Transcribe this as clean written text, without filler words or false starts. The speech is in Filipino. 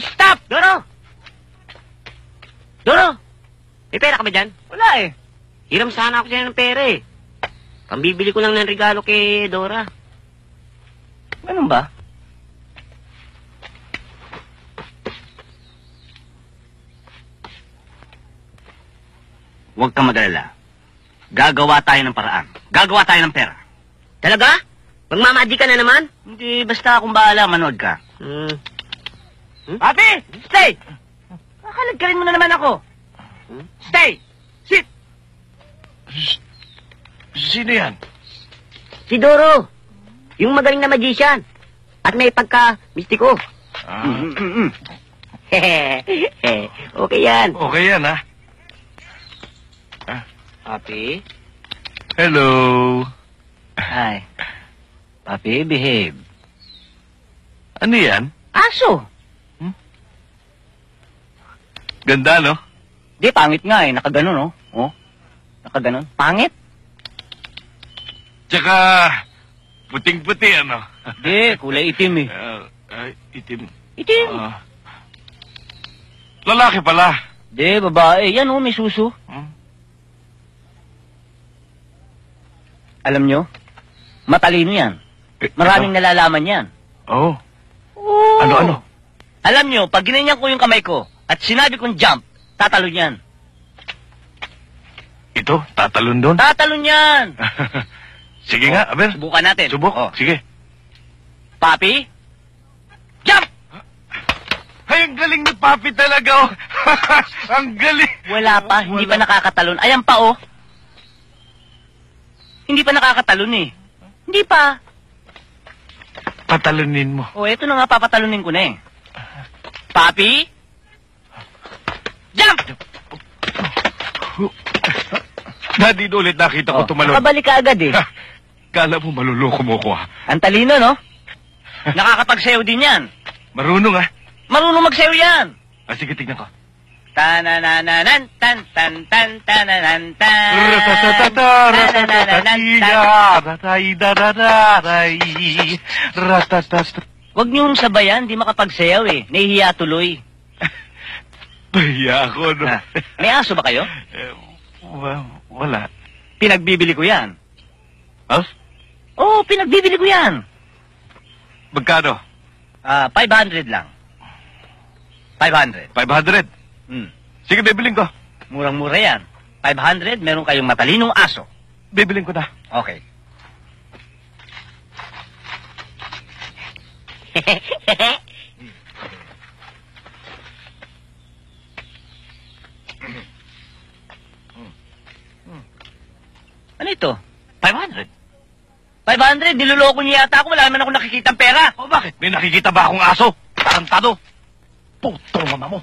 Stop! Doro! Doro! May pera ka ba dyan? Wala eh. Hiram sana ako dyan ng pera eh. Pambibili ko lang ng regalo kay Dora. Ganun ba? Huwag kang mag-alala. Gagawa tayo ng paraan. Gagawa tayo ng pera. Talaga? Magmamaji ka na naman? Hindi, basta akong bahala, manood ka. Papi! Stay! Kakalagkarin mo na naman ako. Stay! Sit! Sino yan? Si Doro. Yung magaling na magician. At may pagka-mistiko. Okay yan. Okay yan, ha? Papi? Hello. Hi. Papi, behave. Ano yan? Aso! Ganda, no? Di, pangit nga eh. Nakaganon, no? Oh. Nakaganon. Pangit? Tsaka, puting-puti, ano? Di, kulay itim eh. Itim. Itim? Lalaki pala. Di, babae. Yan oh, may suso. Alam nyo, matalino yan. Maraming nalalaman yan. Oh. Oo. Ano? Alam nyo, pag ginanyan ko yung kamay ko at sinabi kong jump, tatalon yan. Ito, tatalon doon. Tatalon yan! Sige nga, aber. Subukan natin. Subok. Oh. Sige. Papi, jump! Ay, ang galing ni Papi talaga, oh. Ang galing. Wala pa, hindi pa nakakatalon. Ayan pa, oh. Hindi pa nakakatalon eh. Hindi pa. Patalunin mo. Oh, eto na nga, papatalunin ko na eh. Papi, jump! Daddy, ulit nakita ko tumalon. Nakabalik ka agad eh. Kala mo maluloko mo ko, ha? Ang talino, no? Nakakapagsayaw din yan. Marunong, ha? Marunong magsayaw yan. Sige, tignan ko. Tananananan, tan tan tan tananan tan. Ratatatata, ratatatatiya, ratay-daradaray, ratatat. Huwag niyong sabayan, di makapagsayaw eh. Nahihiya tuloy. Pahiya ako, no? May aso ba kayo? Wala. Pinagbibili ko yan. Huh? Oo, pinagbibili ko yan. Magkano? 500 lang. 500. 500. Sige, bibiling ko. Murang-mura yan. 500, meron kayong matalinong aso. Bibiling ko na. Okay. Ano ito? 500. 500, niloloko niya yata ako. Wala naman ako nakikitang pera. O bakit? May nakikita ba akong aso? Tarantado. Putong mama mo.